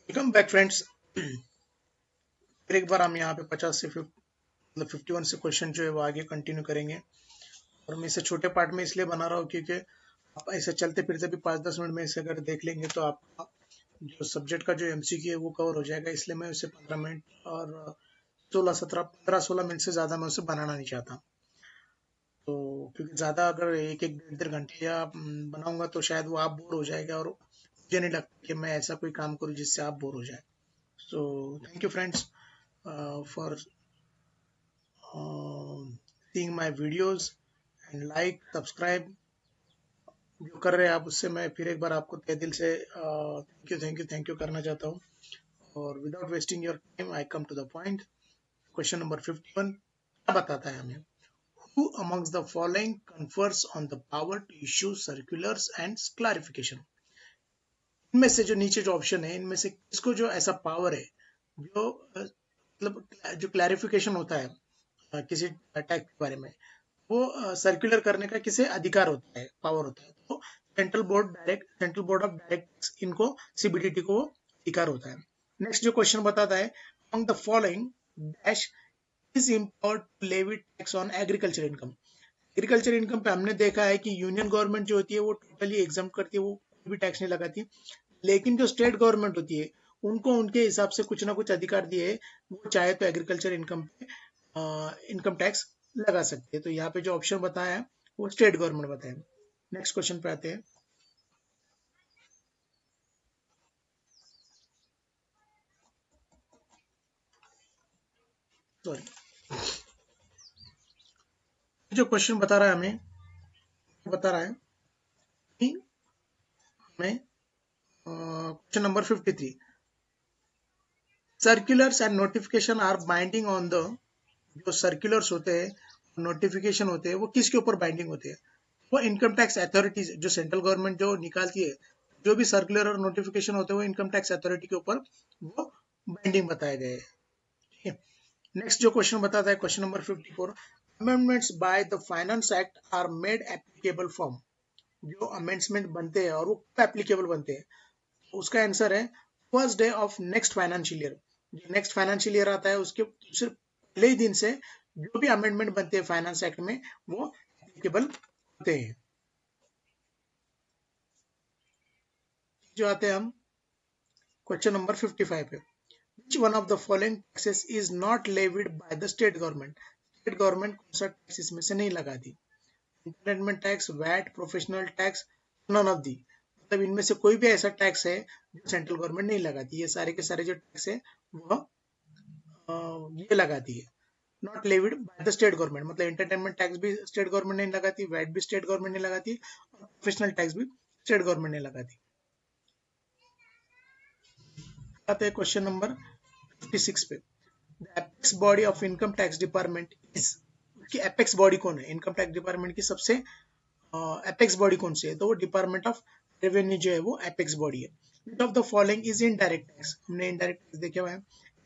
Welcome back friends. फिर एक बार हम यहाँ पे 50 से 50 मतलब 51 से क्वेश्चन जो है वो आगे कंटिन्यू करेंगे। और मैं इसे छोटे पार्ट में इसलिए बना रहा हूँ क्योंकि आप ऐसे चलते फिरते भी 5-10 मिनट में इसे अगर देख लेंगे तो आपका जो सब्जेक्ट का जो एमसीक्यू है वो कवर हो जाएगा। इसलिए मैं उसे 15 मिनट और 16-17 15-16 मिनट से ज़्यादा मैं उसे बनाना नहीं चाहता। तो क्योंकि ज़्यादा अगर एक एक डेढ़ डेढ़ घंटे या बनाऊंगा तो शायद वो आप बोर हो जाएगा, और मुझे नहीं लगता कि मैं ऐसा कोई काम करूँ जिससे आप बोर हो जाए। So thank you friends for seeing my videos and like subscribe जो कर रहे हैं आप, उससे मैं फिर एक बार आपको तहे दिल से थैंक यू करना चाहता हूँ। और without wasting your time I come to the point. Question number 51 क्या बताता है हमें? Who amongst the following confers on the power to issue circulars and clarification. इनमें से जो नीचे जो ऑप्शन है, इनमें से किसको जो ऐसा पावर है जो मतलब जो क्लैरिफिकेशन होता है किसी टैक्स के बारे में, वो सर्कुलर करने का किसे अधिकार होता है, पावर होता है? तो सेंट्रल बोर्ड ऑफ डायरेक्ट इनको, सीबीडीटी को अधिकार होता है। नेक्स्ट जो क्वेश्चन बताता है, among the following dash is empowered to levy tax on agriculture income. Agriculture income पे हमने देखा है कि यूनियन गवर्नमेंट जो होती है वो टोटली एग्जाम करती है, वो कोई भी टैक्स नहीं लगाती। लेकिन जो स्टेट गवर्नमेंट होती है उनको उनके हिसाब से कुछ ना कुछ अधिकार दिए है, वो चाहे तो एग्रीकल्चर इनकम पे इनकम टैक्स लगा सकते हैं। तो यहाँ पे जो ऑप्शन बताया है वो स्टेट गवर्नमेंट बताया। नेक्स्ट क्वेश्चन पे आते हैं। सॉरी, जो क्वेश्चन बता रहा है हमें, बता रहा है कि हमें question number 53, circulars and notification are binding on the, जो सर्कुलर्स होते हैं, नोटिफिकेशन होते हैं, वो किसके ऊपर बाइंडिंग होते हैं? वो इनकम टैक्स अथॉरिटीज, जो सेंट्रल गवर्नमेंट जो निकालती है, जो भी सर्कुलर और नोटिफिकेशन होते हैं वो इनकम टैक्स अथॉरिटी के ऊपर वो बाइंडिंग बताए गए हैं। नेक्स्ट जो क्वेश्चन बताता है, question number 54, amendments by the finance act are made applicable from. जो अमेंडमेंट बनते हैं और वो कब एप्लीकेबल बनते हैं? उसका आंसर है first day of next financial year. जो नेक्स्ट फाइनेंशियल ईयर आता है उसके सिर्फ पहले ही दिन से जो भी अमेंडमेंट बनते हैं फाइनेंस एक्ट में वो एप्लीकेबल होते हैं। जो आते हैं हम क्वेश्चन नंबर 55 पे, which one of the following taxes is not levied by the state government? State government कौन सा टैक्स इसमें से नहीं लगाती? Entertainment tax, VAT, professional tax, none of the. मतलब इनमें से कोई भी ऐसा टैक्स है जो सेंट्रल गवर्नमेंट नहीं लगाती। ये सारे के सारे जो टैक्स है वह ये लगाती है, not levied by the state government. मतलब एंटरटेनमेंट टैक्स भी स्टेट गवर्नमेंट नहीं लगाती, वैट भी स्टेट गवर्नमेंट नहीं लगाती, और प्रोफेशनल टैक्स भी स्टेट गवर्नमेंट नहीं लगाती। आते हैं क्वेश्चन नंबर 56 पे, the apex body of income tax department is. उसकी एपेक्स बॉडी कौन है? इनकम टैक्स डिपार्टमेंट की सबसे एपेक्स बॉडी कौन सी है? तो वो डिपार्टमेंट ऑफ रेवेन्यू जो है वो एपेक्स बॉडी है। Which of the following is indirect tax. हमने इनडायरेक्ट टैक्स देखे हुए हैं।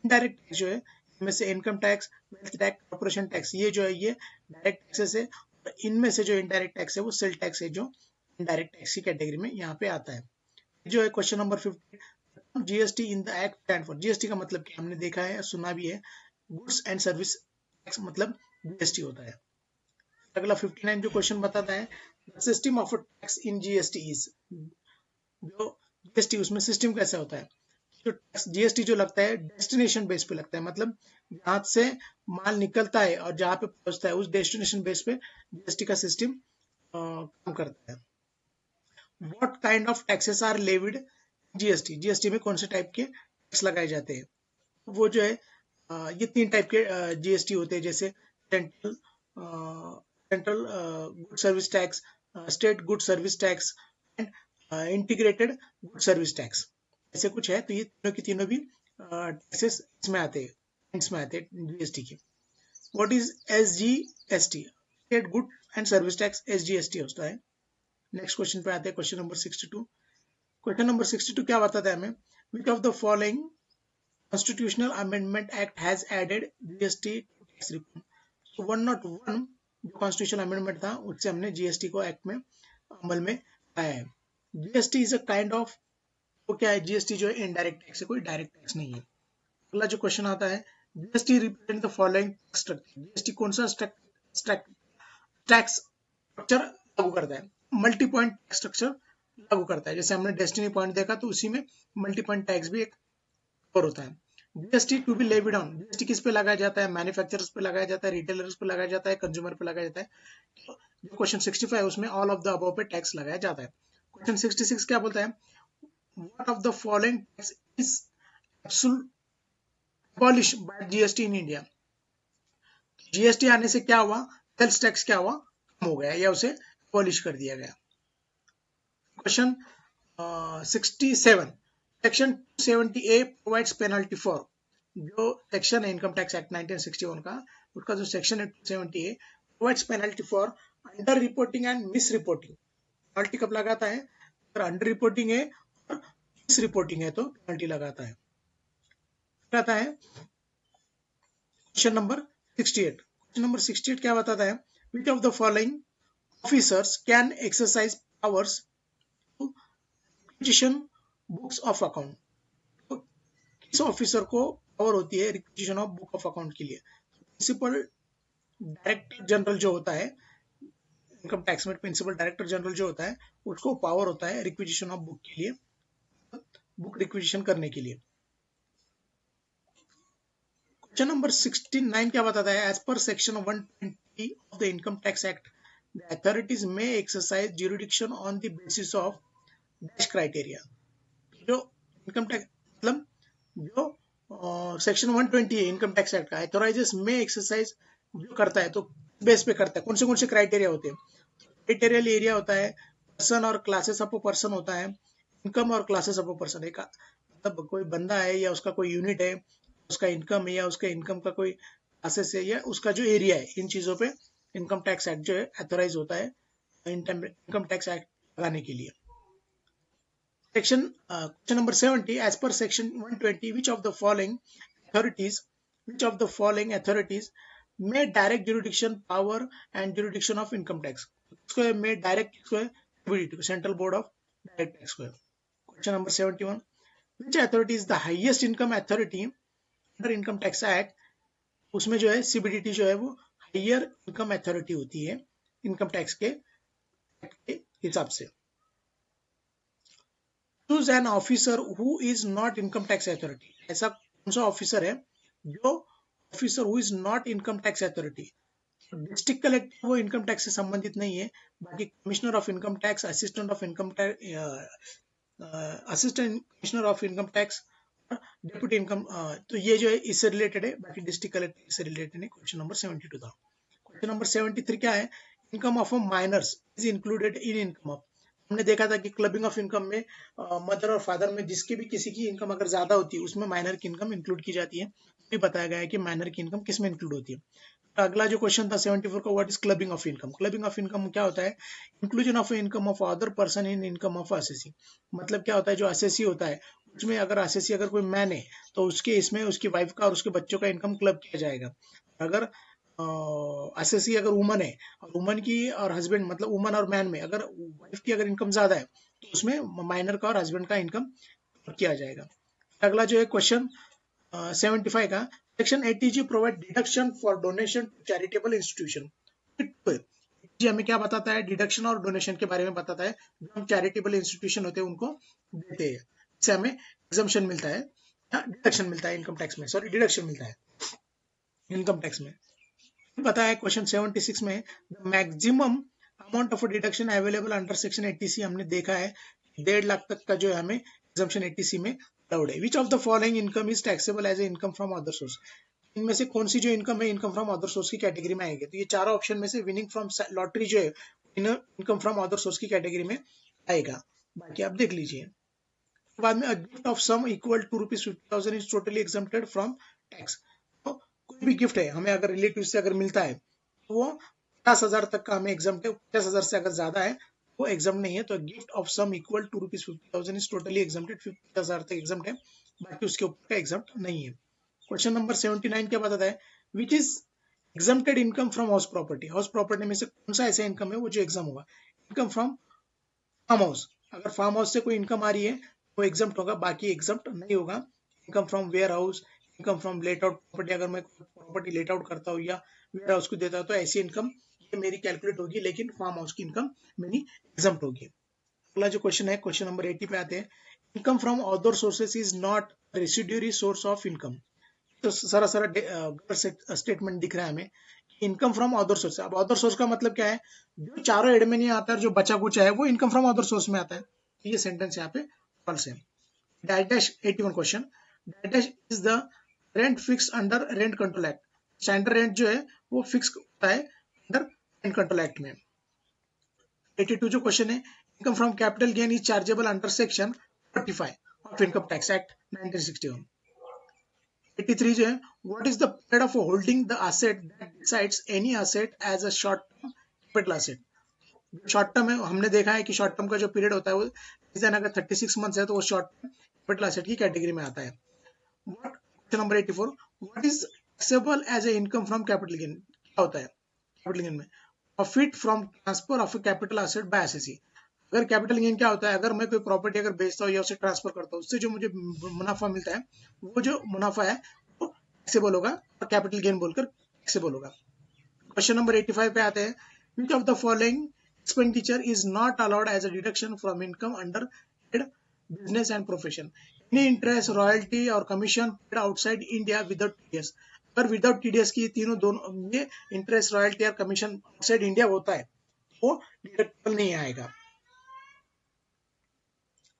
इनडायरेक्ट टैक्स जो है इनमें से income tax, wealth tax, corporation tax, ये जो है ये डायरेक्ट टैक्सेस है। और इनमें से जो इनडायरेक्ट टैक्स है वो सेल टैक्स है, जो इनडायरेक्ट टैक्स की कैटेगरी में यहाँ पे आता है। जो है question number 50, GST in the act stand for. GST का मतलब क्या, हमने देखा है, सुना भी है, गुड्स एंड सर्विस टैक्स मतलब जीएसटी होता है। अगला 59 जो क्वेश्चन बताता है, system of tax in GST is. जो जीएसटी उसमें सिस्टम कैसा होता है? जो टैक्स जीएसटी जो लगता है डेस्टिनेशन बेस पे लगता है, मतलब जहां से माल निकलता है और जहां पे पहुंचता है उस डेस्टिनेशन बेस पे जीएसटी का सिस्टम काम करता है। What kind of taxes are levied? GST, GST में कौन से टाइप के टैक्स लगाए जाते हैं? वो जो है ये 3 टाइप के जीएसटी होते हैं, जैसे central central good service tax, state good service tax and integrated good service tax. ऐसे कुछ है। तो ये तीनों की तीनों भी टैक्सेस इसमें आते हैं, इसमें आते हैं जीएसटी के। What is SGST? State good and service tax, SGST होता है। नेक्स्ट क्वेश्चन पे आते हैं, क्वेश्चन नंबर 62। क्वेश्चन नंबर 62 क्या बताता है हमें? विच of the following Constitutional Amendment Act has added GST to tax reform. So 101 जो कॉन्स्टिट्यूशनल अमेंडमेंट था उससे हमने जीएसटी को एक्ट में अमल में लाया है। GST is a kind of वो क्या है, जीएसटी जो है इनडायरेक्ट टैक्स है, कोई डायरेक्ट टैक्स नहीं है। अगला जो क्वेश्चन आता है, GST represent the following structure, GST कौन सा टैक्स स्ट्रक्चर लागू करता है, मल्टी पॉइंट टैक्स स्ट्रक्चर लागू करता है। जैसे हमने डेस्टिनी पॉइंट देखा तो उसी में मल्टी पॉइंट टैक्स भी एक और होता है। GST to be levied on, GST किस पे लगाया जाता है, मैन्युफैक्चरर्स पे लगाया जाता है, रिटेलर्स पे लगाया जाता है, कंज्यूमर पे लगाया जाता है। जो क्वेश्चन 65 है उसमें ऑल ऑफ द अबव पे टैक्स लगाया जाता है। क्वेश्चन 66 क्या बोलता है, what of the following tax is abolish by GST in India, GST आने से क्या हुआ, सेल्स टैक्स क्या हुआ, कम हो गया या उसे अबॉलिश कर दिया गया। Question 67, section 270A provides penalty for, जो सेक्शन है इनकम टैक्स एक्ट 1961 का, उसका जो सेक्शन है 270A provides penalty for under reporting and miss reporting. Penalty कब लगाता है, अगर अंडर रिपोर्टिंग है और मिस रिपोर्टिंग है तो पेनल्टी लगाता है। क्वेश्चन नंबर 68, क्वेश्चन नंबर 68 क्या बताता है, which of the following officers can exercise powers to requisition books of account, तो किस ऑफिसर को पावर होती है requisition of book of account के लिए। प्रिंसिपल डायरेक्टर जनरल जो होता है इनकम टैक्स में, प्रिंसिपल डायरेक्टर जनरल जो होता है उसको पावर होता है रिक्विजिशन ऑफ बुक के लिए, बुक रिक्विजिशन करने के लिए। क्वेश्चन नंबर 69 क्या बताता है, as per section 120 of the income tax act the authorities may exercise jurisdiction on the basis of dash criteria. जो इनकम टैक्स मतलब जो सेक्शन 120 है इनकम टैक्स एक्ट का, अथॉराइजेस में एक्सरसाइज जो करता है तो बेस पे करता है, कौन से क्राइटेरिया होते हैं, क्राइटेरियल एरिया होता है, पर्सन और क्लासेस ऑफ पर्सन होता है, इनकम और क्लासेस ऑफ पर्सन, एक मतलब कोई बंदा है या उसका कोई यूनिट है, उसका इनकम है या उसका इनकम का कोई क्लासेस है या उसका जो एरिया है, इन चीजों पे इनकम टैक्स एक्ट जो है अथोराइज होता है इनकम टैक्स एक्ट लगाने के लिए। Section question number 70, as per section 120 which of the following authorities may direct jurisdiction power and jurisdiction of income tax, इसको में डायरेक्ट किसको है, central board of direct tax को है। Question number 71, which authority is the highest income authority under income tax act, उसमें जो है CBDT जो है वो हायर इनकम अथॉरिटी होती है इनकम टैक्स के हिसाब से। Choose an officer who is not income tax authority, ऐसा कौन सा ऑफिसर है जो officer who is not income tax authority, district collector वो इनकम टैक्स से संबंधित नहीं है, बाकी commissioner of income tax, assistant of income tax, assistant commissioner of income tax, deputy income, तो ये जो है इससे रिलेटेड है, बाकी डिस्ट्रिक्ट कलेक्टर से रिलेटेड है। क्वेश्चन नंबर 72 था। क्वेश्चन नंबर 73 क्या है, income of minors is included in income of, हमने देखा था कि क्लबिंग ऑफ इनकम में मदर और फादर में जिसकी भी किसी की इनकम अगर ज्यादा होती है उसमें माइनर की इनकम इंक्लूड की जाती है, ये बताया गया है कि माइनर की इनकम किस में इंक्लूड होती है। अगला जो क्वेश्चन था 74 का, what is clubbing of income, clubbing of income क्या होता है, inclusion of income of other person in income of assessee, मतलब क्या होता है जो असेसी होता है उसमें अगर असेसी अगर कोई मैन है तो उसके इसमें उसकी वाइफ का और उसके बच्चों का इनकम क्लब किया जाएगा। अगर असेसी अगर वुमन है और वुमन की और हस्बैंड मतलब वुमन और मैन में अगर वाइफ की अगर इनकम ज्यादा है तो उसमें माइनर का और हस्बैंड का इनकम किया जाएगा। अगला जो है क्वेश्चन 75 का, section 80G provide deduction for donation to charitable institution, जी हमें क्या बताता है, डिडक्शन और डोनेशन के बारे में बताता है, जो हम चैरिटेबल इंस्टीट्यूशन होते हैं उनको देते हैं, इससे हमें एग्जम्पशन मिलता है या डिडक्शन मिलता है इनकम टैक्स में, सॉरी डिडक्शन मिलता है इनकम टैक्स में। पता है क्वेश्चन 76 में, the maximum amount of deduction available under section 80C, हमने देखा है 1.5 लाख तक का जो है हमें एग्जम्पशन 80C में अलाउड है। Which of the following income is taxable as a income from other source, इनमें से कौन सी जो इनकम है इनकम फ्रॉम अदर सोर्स की कैटेगरी में आएगी, तो ये चारों ऑप्शन में से विनिंग फ्रॉम लॉटरी जो है इनकम फ्रॉम अदर सोर्स की कैटेगरी में आएगा, बाकी आप देख लीजिए। बाद में gift of sum equal to ₹50,000 is totally exempted from tax, तो कोई भी गिफ्ट है हमें अगर रिलेटिव से अगर मिलता है तो वो 50,000 तक का हमें एग्जम्प्ट है, 50,000 से अगर ज्यादा है वो एग्जाम नहीं है, तो gift of sum equal to ₹50,000 is totally exempted, 50,000 तक एग्जाम्प्ट है, बाकी उसके ऊपर का एग्जाम्प्ट नहीं है। क्वेश्चन नंबर 79 क्या बताता है, which is exempted income from house property, house property में से कौन सा ऐसा इनकम है वो जो एग्जाम होगा, इनकम फ्रॉम फार्म हाउस, अगर फार्म हाउस से कोई इनकम आ रही है वो एग्जम्प्ट होगा, बाकी एग्जम्प्ट नहीं होगा। Income from warehouse, income from let out property, अगर मैं प्रॉपर्टी लेट आउट करता हूँ या वेयर हाउस को देता हूँ तो ऐसी इनकम ये मेरी कैलकुलेट होगी, लेकिन फार्म हाउस की इनकम मेरी एग्जम्प्ट होगी। अगला जो क्वेश्चन है, क्वेश्चन नंबर 80 पे आते हैं। Income from other sources is not residuary source of income. तो सारा सारा स्टेटमेंट दिख रहा है हमें, इनकम फ्रॉम अदर सोर्स। अब अदर सोर्स का मतलब क्या है, जो चारों एड में नहीं आता है, जो बचा कुछ है, वो इनकम फ्रॉम अदर सोर्स में आता है। ये सेंटेंस यहाँ पे फॉल्स है। Dash dash 81 question, dash dash is the rent fix under rent control act. Standard rent जो है वो फिक्स होता है अंडर रेंट कंट्रोल एक्ट में। 82 जो क्वेश्चन है, income from capital gain is chargeable under section 45 of income tax act 1961। 83 जो है, what is the period of holding the asset that decides any asset as a short term capital asset. Short term है, हमने देखा है कि short term का जो period होता है वो अगर 36 मंथ्स है तो वो शॉर्ट टर्म कैपिटल एसेट की कैटेगरी में आता है। Question number 84, what is taxable as a income from capital gain. क्या होता है कैपिटल गेन में? Profit from transfer of a capital asset by SSC. अगर कैपिटल गेन क्या होता है, अगर मैं कोई प्रॉपर्टी अगर बेचता हूँ या उसे ट्रांसफर करता हूँ, उससे जो मुझे मुनाफा मिलता है, वो जो मुनाफा है वो टैक्सेबल होगा और कैपिटल गेन बोलकर टैक्सेबल होगा। क्वेश्चन नंबर 85 पे आते हैं, which of the following expenditure is not allowed as a deduction from income under business and profession. Any interest, royalty और commission paid outside India without TDS. अगर without TDS की तीनों दोनों ये इंटरेस्ट, रॉयल्टी और कमीशन आउटसाइड इंडिया होता है, वो डिडक्टेबल नहीं आएगा।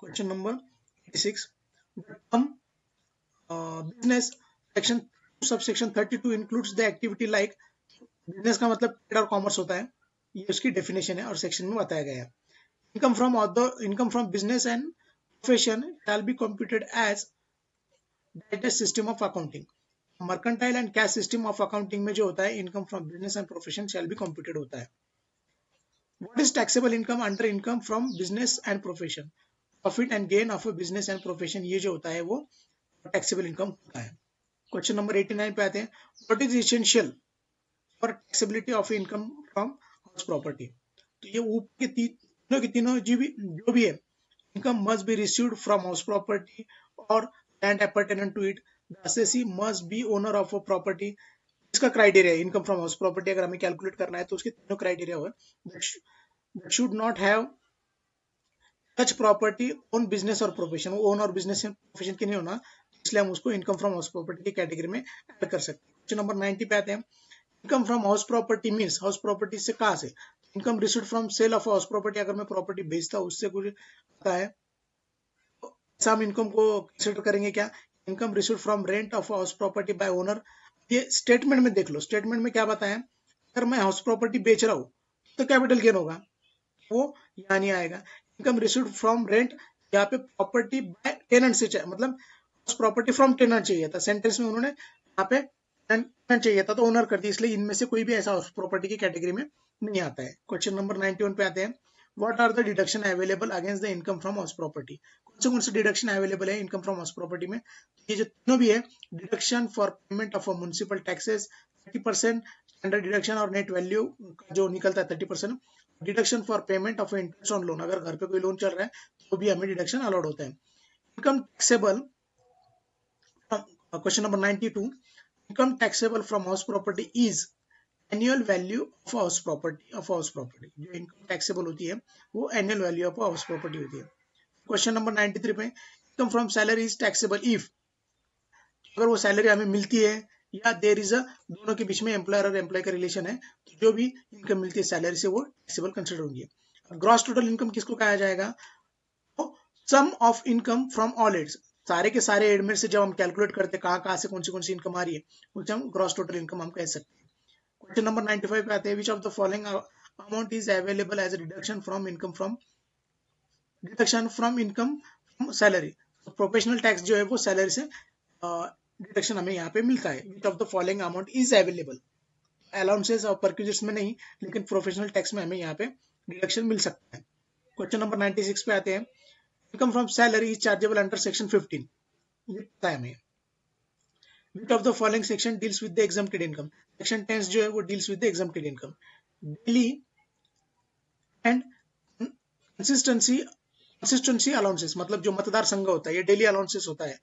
क्वेश्चन नंबर 86, हम business section subsection 32 includes the activity like. Business का मतलब ट्रेड और कॉमर्स होता है, ये उसकी डेफिनेशन है और सेक्शन में बताया गया है। Income from business and profession shall be computed as that system of accounting. Mercantile and cash system of accounting में जो होता है, income from business and profession shall be computed होता है। What is taxable income under income from business and profession. Profit and gain of a business and profession, ये जो होता है वो टैक्सेबल इनकम होता है। क्वेश्चन नंबर 89 पे आते हैं, what is essential for taxability of income from house property. तो ये ऊपर के तीनों के तीनों जो भी है, income must be received from house property or land appertaining to it. The assessee must be owner of a property. इसका क्राइटेरिया है इनकम फ्रॉम हाउस प्रॉपर्टी अगर हमें कैलकुलेट करना है तो उसके तीनों क्राइटेरिया हुआ, that should not have such property own business और प्रोफेशन। वो ओन और बिजनेस प्रोफेशन के नहीं होना, इसलिए हम उसको इनकम फ्रॉम हाउस प्रॉपर्टी की कैटेगरी में ऐड कर सकते हैं। क्वेश्चन नंबर 90 पे आते हैं, income from house property means house property से कहाँ से? Income received from sale of house property, अगर मैं प्रॉपर्टी बेचता हूँ उससे कुछ आता है, हम इनकम को कंसिडर करेंगे क्या? Income received from rent of house property bye owner. ये स्टेटमेंट में देख लो, स्टेटमेंट में क्या बताया, अगर मैं हाउस प्रॉपर्टी बेच रहा हूँ तो कैपिटल गेन होगा, वो यहाँ नहीं आएगा। इनकम रिसीव्ड फ्रॉम रेंट, यहाँ पे प्रॉपर्टी बाय टेनेंट से चाहिए, मतलब हाउस प्रॉपर्टी फ्रॉम टेनेंट चाहिए था, सेंटेंस में उन्होंने यहाँ पे टेनेंट चाहिए था तो ओनर कर दी, इसलिए इनमें से कोई भी ऐसा हाउस प्रॉपर्टी की कैटेगरी में नहीं आता है। क्वेश्चन नंबर 91 पे आते हैं, what are the deduction available against the income from house property. कौन से डिडक्शन अवेलेबल है इनकम फ्रॉम हाउस प्रॉपर्टी में? ये जो तीनों भी है, deduction for payment of municipal taxes 30%, standard deduction और नेट वैल्यू जो निकलता है 30%, deduction for payment of interest on loan, अगर घर पे कोई लोन चल रहा है तो भी हमें डिडक्शन अलाउड होता है। Income taxable, question number 92, income taxable from house property is annual value of house property. जो इनकम टैक्सेबल होती है वो annual value of house property होती है। क्वेश्चन नंबर 93 पे, income from salary is taxable if, अगर वो सैलरी हमें मिलती है या देयर इज अ, दोनों के बीच में एम्प्लॉयर और एम्प्लॉय का रिलेशन है, तो जो भी इनकम मिलती है सैलरी से वो टैक्सेबल कंसिडर होंगी। ग्रॉस टोटल इनकम किसको कहा जाएगा? तो sum of income from all heads, सारे के सारे एड में से जब हम कैलकुलेट करते हैं कहाँ से कौन सी इनकम आ रही है, उसे हम ग्रॉस टोटल इनकम हम कह सकते हैं। क्वेश्चन नंबर 95 पे आते हैं, which of the following amount is available as deduction from income from salary. Professional tax जो है वो सैलरी से डिडक्शन हमें यहाँ पे मिलता है। Which of the following amount is available, allowances और परक्यूजर्स में नहीं, लेकिन प्रोफेशनल टैक्स में हमें यहाँ पे डिडक्शन मिल सकता है। क्वेश्चन नंबर 96 पे आते हैं, income from salary is chargeable under section 15, ये पता है हमें। विच of the following section deals with the exempted income, section 10 जो है वो deals with the exempted income. Daily and consistency consistency allowances मतलब जो मतदार संघ होता है, ये डेली अलाउंसेस होता है,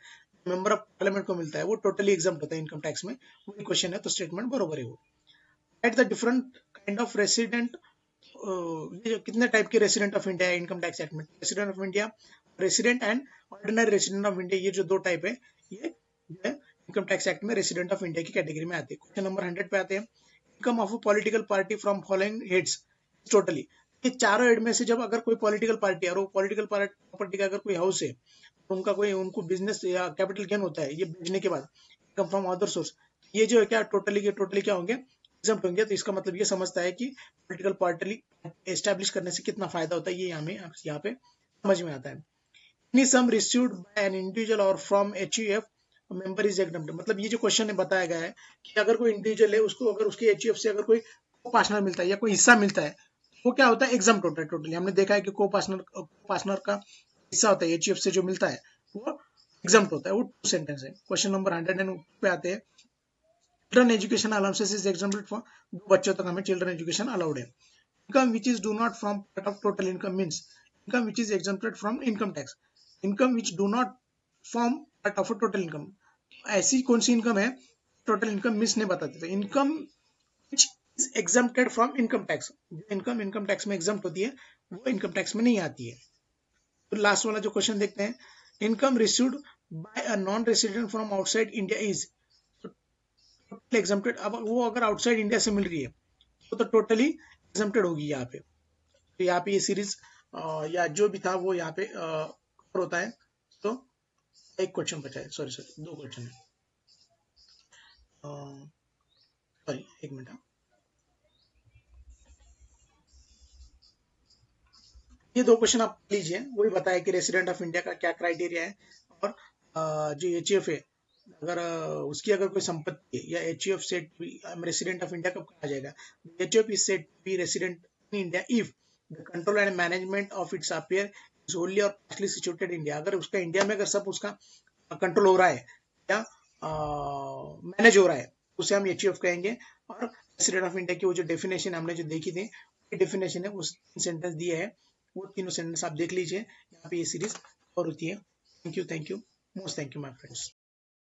मेंबर ऑफ पार्लियामेंट को मिलता है, वो टोटली एग्जाम्प्ट होता है इनकम टैक्स में। वही क्वेश्चन है, तो स्टेटमेंट बरोबर है वो। At the different kind of resident, ये जो कितने टाइप के रेसिडेंट ऑफ इंडिया है इनकम टैक्स एक्ट में, resident of India, resident and ordinary resident of India, ये जो दो टाइप है, ये जो है इनकम टैक्स एक्ट में रेसिडेंट ऑफ इंडिया की कैटेगरी में आते हैं। क्वेश्चन नंबर 100 पे आते हैं। Income of a political party from following heads totally, ये चारों हेड में से जब अगर कोई पॉलिटिकल पार्टी और वो पॉलिटिकल प्रॉपर्टी का अगर कोई हाउस है, तो उनका कोई उनको बिजनेस या कैपिटल गेन होता है ये बेचने के बाद, इनकम फ्रॉम अदर सोर्स, ये जो है क्या टोटली के टोटली क्या होंगे, एग्जम्प्ट होंगे। तो इसका मतलब ये समझता है कि पॉलिटिकल पार्टी एस्टेब्लिश करने से कितना फायदा होता है, ये हमें यहाँ पे समझ में आता है। Any sum received by an individual or from HUF member is exempt, मतलब ये जो क्वेश्चन में बताया गया है कि अगर कोई इंडिविजुअल है, उसको अगर उसके एचयूएफ से अगर कोई को पार्टनर मिलता है या कोई हिस्सा मिलता है, वो क्या होता है, एग्जम्प्ट होता है टोटली। हमने देखा है कि को पार्टनर का हिस्सा होता है एचयूएफ से जो मिलता है, वो एग्जम्प्ट होता है। वो टू सेंटेंस है। क्वेश्चन नंबर 100 पे आते हैं। Children education allowances is exempted for, दो बच्चों तक हमें चिल्ड्रन एजुकेशन अलाउड है। Income which is do not from part of total income means income which is exempted from income tax. Income which do not form part of total income, ऐसी कौन सी income है, total income miss नहीं बताते थे। Income which is exempted from income tax, जो income income tax में exempt होती है, वो इनकम टैक्स में नहीं आती है। तो लास्ट वाला जो क्वेश्चन देखते हैं, income received by a non resident from outside India is totally exempted. अब वो अगर आउटसाइड इंडिया से मिल रही है, वो तो टोटली एग्जम्प्टेड होगी यहाँ पे। तो यहाँ पे ये सीरीज या जो भी था वो यहाँ पे कवर होता है। तो एक क्वेश्चन बचा है, सॉरी सॉरी दो क्वेश्चन है, सॉरी एक मिनट। ये दो क्वेश्चन आप लीजिए, वही बताया कि रेसिडेंट ऑफ इंडिया का क्या क्राइटेरिया है, और जो एचयूएफ है, अगर उसकी अगर कोई संपत्ति है या HUF set resident of India कब कहा जाएगा, HUF is set B resident in India if the control and management of its affair is Holi और पार्टली सिचुएटेड इंडिया। अगर उसका इंडिया में अगर सब उसका कंट्रोल हो रहा है या मैनेज हो रहा है, उसे हम एचयूएफ कहेंगे। और रेसिडेंट ऑफ इंडिया की वो जो डेफिनेशन हमने जो देखी थी, डेफिनेशन है, उस सेंटेंस दिए है, वो तीनों सेंटेंस आप देख लीजिए, यहाँ पे ये सीरीज और होती है। Thank you most thank you my friends.